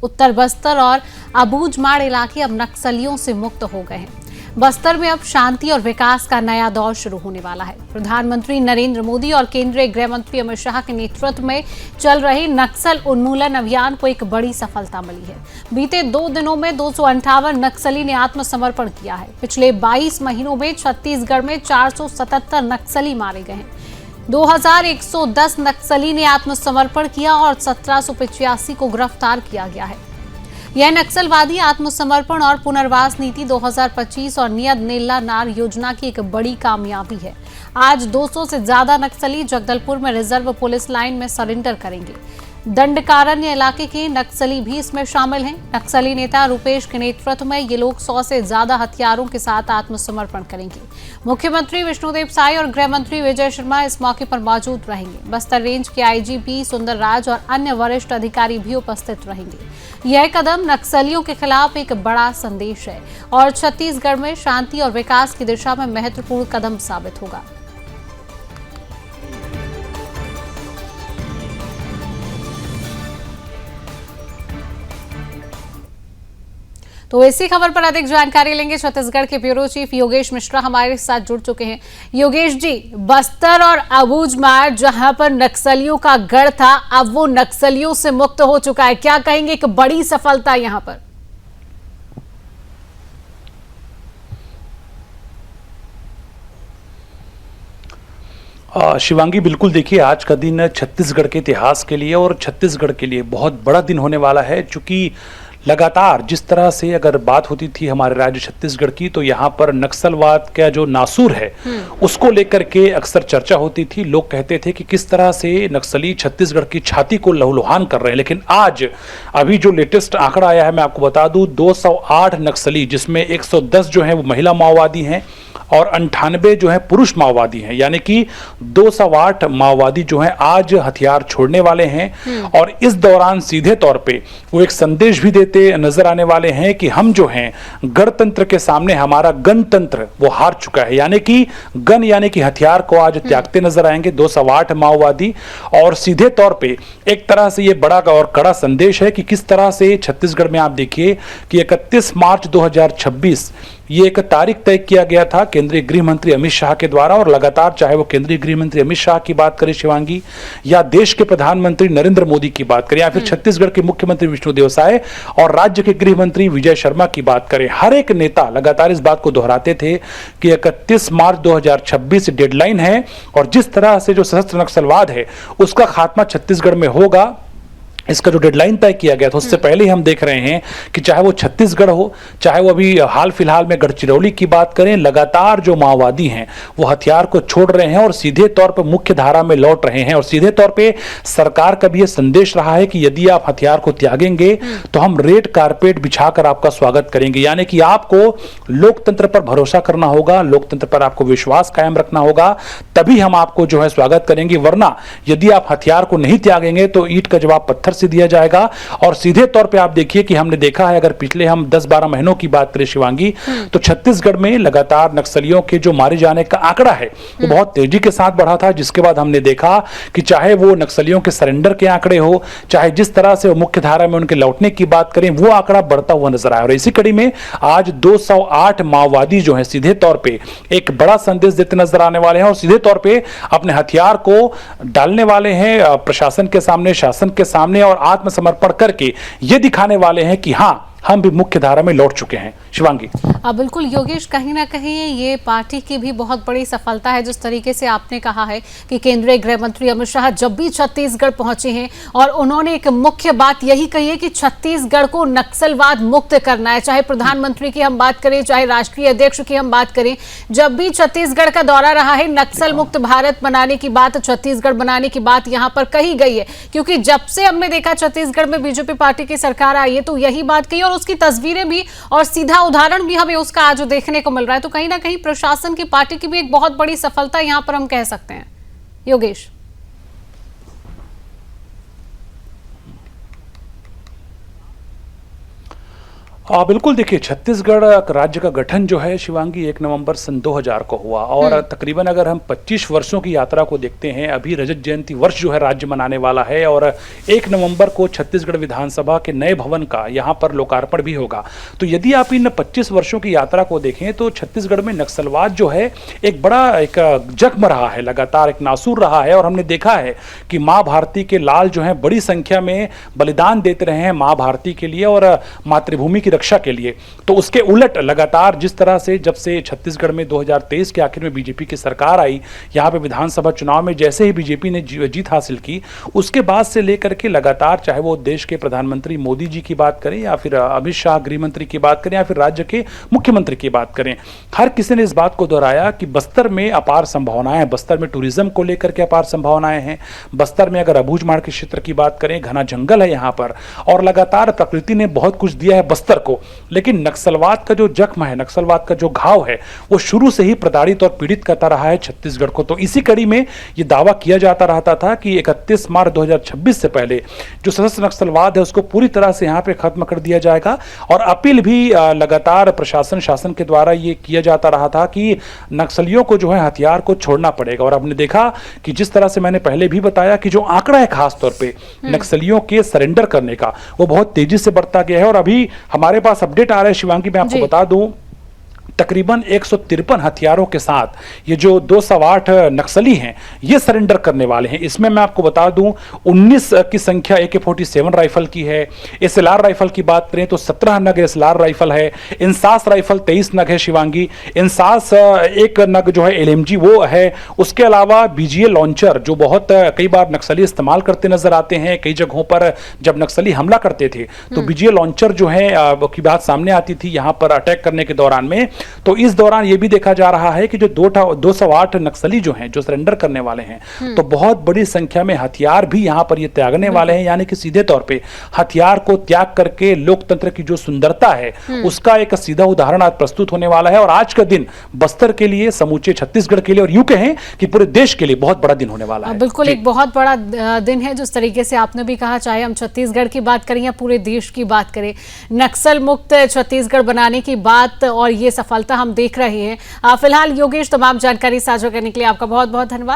उत्तर बस्तर और अबूझमाड़ इलाके अब नक्सलियों से मुक्त हो गए हैं। बस्तर में अब शांति और विकास का नया दौर शुरू होने वाला है। प्रधानमंत्री नरेंद्र मोदी और केंद्रीय गृह मंत्री अमित शाह के नेतृत्व में चल रहे नक्सल उन्मूलन अभियान को एक बड़ी सफलता मिली है। बीते 2 दिनों में 258 नक्सली ने आत्मसमर्पण किया है। पिछले 22 महीनों में छत्तीसगढ़ में 477 नक्सली मारे गए हैं। 2110 नक्सली ने आत्मसमर्पण किया और 1785 को गिरफ्तार किया गया है। यह नक्सलवादी आत्मसमर्पण और पुनर्वास नीति 2025 और नियत नेल्ला नार योजना की एक बड़ी कामयाबी है। आज 200 से ज्यादा नक्सली जगदलपुर में रिजर्व पुलिस लाइन में सरेंडर करेंगे। दंडकारण्य इलाके के नक्सली भी इसमें शामिल हैं। नक्सली नेता रूपेश के नेतृत्व में ये लोग 100 से ज्यादा हथियारों के साथ आत्मसमर्पण करेंगे। मुख्यमंत्री विष्णुदेव साय और गृह मंत्री विजय शर्मा इस मौके पर मौजूद रहेंगे। बस्तर रेंज के आईजीपी सुंदर राज और अन्य वरिष्ठ अधिकारी भी उपस्थित रहेंगे। यह कदम नक्सलियों के खिलाफ एक बड़ा संदेश है और छत्तीसगढ़ में शांति और विकास की दिशा में महत्वपूर्ण कदम साबित होगा। तो इसी खबर पर अधिक जानकारी लेंगे। छत्तीसगढ़ के ब्यूरो चीफ योगेश मिश्रा हमारे साथ जुड़ चुके हैं। योगेश जी, बस्तर और अबूझमाड़ जहां पर नक्सलियों का गढ़ था, अब वो नक्सलियों से मुक्त हो चुका है। क्या कहेंगे, एक बड़ी सफलता यहां पर? शिवांगी, बिल्कुल देखिए, आज का दिन छत्तीसगढ़ के इतिहास के लिए और छत्तीसगढ़ के लिए बहुत बड़ा दिन होने वाला है। चूंकि लगातार जिस तरह से अगर बात होती थी हमारे राज्य छत्तीसगढ़ की, तो यहाँ पर नक्सलवाद का जो नासूर है उसको लेकर के अक्सर चर्चा होती थी। लोग कहते थे कि किस तरह से नक्सली छत्तीसगढ़ की छाती को लहूलुहान कर रहे हैं। लेकिन आज अभी जो लेटेस्ट आंकड़ा आया है, मैं आपको बता दूं, 208 नक्सली, जिसमें 110 जो है वो महिला माओवादी हैं और 98 जो है पुरुष माओवादी हैं। यानी कि 208 माओवादी जो हैं आज हथियार छोड़ने वाले हैं और इस दौरान सीधे तौर पे वो एक संदेश भी देते नजर आने वाले हैं कि हम जो हैं गणतंत्र के सामने हमारा गणतंत्र वो हार चुका है। यानी कि गन यानी कि हथियार को आज त्यागते नजर आएंगे 208 माओवादी। और सीधे तौर पे एक तरह से ये बड़ा और कड़ा संदेश है कि किस तरह से छत्तीसगढ़ में आप देखिए कि 31 मार्च 2026 ये एक तारीख तय किया गया था केंद्रीय गृह मंत्री अमित शाह के द्वारा। और लगातार चाहे वो केंद्रीय गृह मंत्री अमित शाह की बात करें शिवांगी, या देश के प्रधानमंत्री नरेंद्र मोदी की बात करें, या फिर छत्तीसगढ़ के मुख्यमंत्री विष्णुदेव साय और राज्य के गृह मंत्री विजय शर्मा की बात करें, हर एक नेता लगातार इस बात को दोहराते थे कि 31 मार्च 2026 डेडलाइन है और जिस तरह से जो सशस्त्र नक्सलवाद है उसका खात्मा छत्तीसगढ़ में होगा, इसका जो डेडलाइन तय किया गया था उससे पहले ही हम देख रहे हैं कि चाहे वो छत्तीसगढ़ हो, चाहे वो अभी हाल फिलहाल में गढ़चिरौली की बात करें, लगातार जो माओवादी हैं वो हथियार को छोड़ रहे हैं और सीधे तौर पर मुख्य धारा में लौट रहे हैं। और सीधे तौर पे सरकार का भी ये संदेश रहा है कि यदि आप हथियार को त्यागेंगे तो हम रेड कारपेट बिछाकर आपका स्वागत करेंगे। यानी कि आपको लोकतंत्र पर भरोसा करना होगा, लोकतंत्र पर आपको विश्वास कायम रखना होगा, तभी हम आपको जो है स्वागत करेंगे। वरना यदि आप हथियार को नहीं त्यागेंगे तो ईंट का जवाब पत्थर से दिया जाएगा। और सीधे तौर पे आप देखिए कि हमने देखा है, अगर पिछले हम 10-12 महीनों की बात करें शिवांगी, तो छत्तीसगढ़ में लगातार नक्सलियों के जो मारे जाने का आंकड़ा है वो बहुत तेजी के साथ बढ़ा था। जिसके बाद हमने देखा कि चाहे वो नक्सलियों के सरेंडर के आंकड़े हो, चाहे जिस तरह से मुख्य धारा में उनके लौटने की बात करें, वो आंकड़ा बढ़ता हुआ नजर आया। और इसी कड़ी में आज 208 माओवादी जो है सीधे तौर पे एक बड़ा संदेश देते नजर आने वाले हैं और सीधे तौर पे अपने हथियार को डालने वाले हैं प्रशासन के सामने, शासन के सामने, और आत्मसमर्पण करके ये दिखाने वाले हैं कि हाँ, हम भी मुख्य धारा में लौट चुके हैं। शिवांगी, बिल्कुल योगेश, कहीं ना कहीं ये पार्टी की भी बहुत बड़ी सफलता है। जिस तरीके से आपने कहा है कि केंद्रीय गृह मंत्री अमित शाह जब भी छत्तीसगढ़ पहुंचे हैं और उन्होंने एक मुख्य बात यही कही है कि छत्तीसगढ़ को नक्सलवाद मुक्त करना है। चाहे प्रधानमंत्री की हम बात करें, चाहे राष्ट्रीय अध्यक्ष की हम बात करें, जब भी छत्तीसगढ़ का दौरा रहा है, नक्सल मुक्त भारत बनाने की बात, छत्तीसगढ़ बनाने की बात यहाँ पर कही गई है। क्योंकि जब से हमने देखा छत्तीसगढ़ में बीजेपी पार्टी की सरकार आई है तो यही बात कही और उसकी तस्वीरें भी और सीधा उदाहरण भी हमें उसका आज देखने को मिल रहा है। तो कहीं ना कहीं प्रशासन की, पार्टी की भी एक बहुत बड़ी सफलता यहां पर हम कह सकते हैं। योगेश, बिल्कुल देखिए, छत्तीसगढ़ राज्य का गठन जो है शिवांगी 1 नवंबर सन 2000 को हुआ और तकरीबन अगर हम 25 वर्षों की यात्रा को देखते हैं, अभी रजत जयंती वर्ष जो है राज्य मनाने वाला है और 1 नवंबर को छत्तीसगढ़ विधानसभा के नए भवन का यहाँ पर लोकार्पण भी होगा। तो यदि आप इन 25 वर्षों की यात्रा को देखें तो छत्तीसगढ़ में नक्सलवाद जो है एक बड़ा एक जख्म रहा है, लगातार एक नासूर रहा है और हमने देखा है कि माँ भारती के लाल जो है बड़ी संख्या में बलिदान देते रहे हैं माँ भारती के लिए और मातृभूमि की रक्षा के लिए। तो उसके उलट लगातार जिस तरह से जब से छत्तीसगढ़ में 2023 के आखिर में बीजेपी की सरकार आई, यहाँ पे विधानसभा चुनाव में जैसे ही बीजेपी ने जीत हासिल की, उसके बाद से लेकर के लगातार चाहे वो देश के प्रधानमंत्री मोदी जी की बात करें या फिर अमित शाह गृह मंत्री की बात करें या फिर राज्य के मुख्यमंत्री की बात करें, हर किसी ने इस बात को दोहराया कि बस्तर में अपार संभावनाएं हैं, बस्तर में टूरिज्म को लेकर के अपार संभावनाएं हैं। बस्तर में अगर अबूझमाड़ के क्षेत्र की बात करें, घना जंगल है यहाँ पर और लगातार प्रकृति ने बहुत कुछ दिया है बस्तर को, लेकिन नक्सलवाद का जो जख्म है, नक्सलवाद का जो घाव है, वो शुरू से ही प्रताड़ित और पीड़ित करता रहा है छत्तीसगढ़ को। तो इसी कड़ी में ये दावा किया जाता रहता था कि 31 मार्च 2026 से पहले जो सशस्त्र नक्सलवाद है उसको पूरी तरह से यहाँ पे खत्म कर दिया जाएगा और अपील भी लगातार प्रशासन शासन के द्वारा ये किया जाता रहा था कि नक्सलियों को जो है हथियार को छोड़ना पड़ेगा। और आपने देखा कि जिस तरह से मैंने पहले भी बताया कि जो आंकड़ा है खास तौर पे नक्सलियों के सरेंडर करने का, वो बहुत तेजी से बढ़ता गया है और अभी हमारे पास अपडेट आ रहा है शिवांगी, मैं आपको बता दूं तकरीबन 153 हथियारों के साथ ये जो 208 नक्सली हैं ये सरेंडर करने वाले हैं। इसमें मैं आपको बता दूं 19 की संख्या AK-47 राइफल की है। SLR राइफल की बात करें तो 17 नग SLR राइफल है। इंसास राइफल 23 नग है शिवांगी। इंसास एक नग जो है LMG वो है। उसके अलावा BGA लॉन्चर जो बहुत कई बार नक्सली इस्तेमाल करते नजर आते हैं कई जगहों पर जब नक्सली हमला करते थे तो BGA लॉन्चर जो है की बात सामने आती थी यहाँ पर अटैक करने के दौरान में। तो इस दौरान यह भी देखा जा रहा है कि जो 208 नक्सली जो हैं जो सरेंडर करने वाले हैं तो बहुत बड़ी संख्या में हथियार भी यहां पर ये त्यागने वाले हैं, यानी कि सीधे तौर पे हथियार को त्याग करके लोकतंत्र की जो सुंदरता है उसका एक सीधा उदाहरण आज प्रस्तुत होने वाला है। और आज का दिन बस्तर के लिए, समूचे छत्तीसगढ़ के लिए और यूं कहें कि पूरे देश के लिए बहुत बड़ा दिन होने वाला है। बिल्कुल एक बहुत बड़ा दिन है जिस तरीके से आपने भी कहा, चाहे हम छत्तीसगढ़ की बात करें या पूरे देश की बात करें, नक्सल मुक्त छत्तीसगढ़ बनाने की बात और ये सफलता हम देख रहे हैं। फिलहाल योगेश, तमाम जानकारी साझा करने के लिए आपका बहुत बहुत धन्यवाद।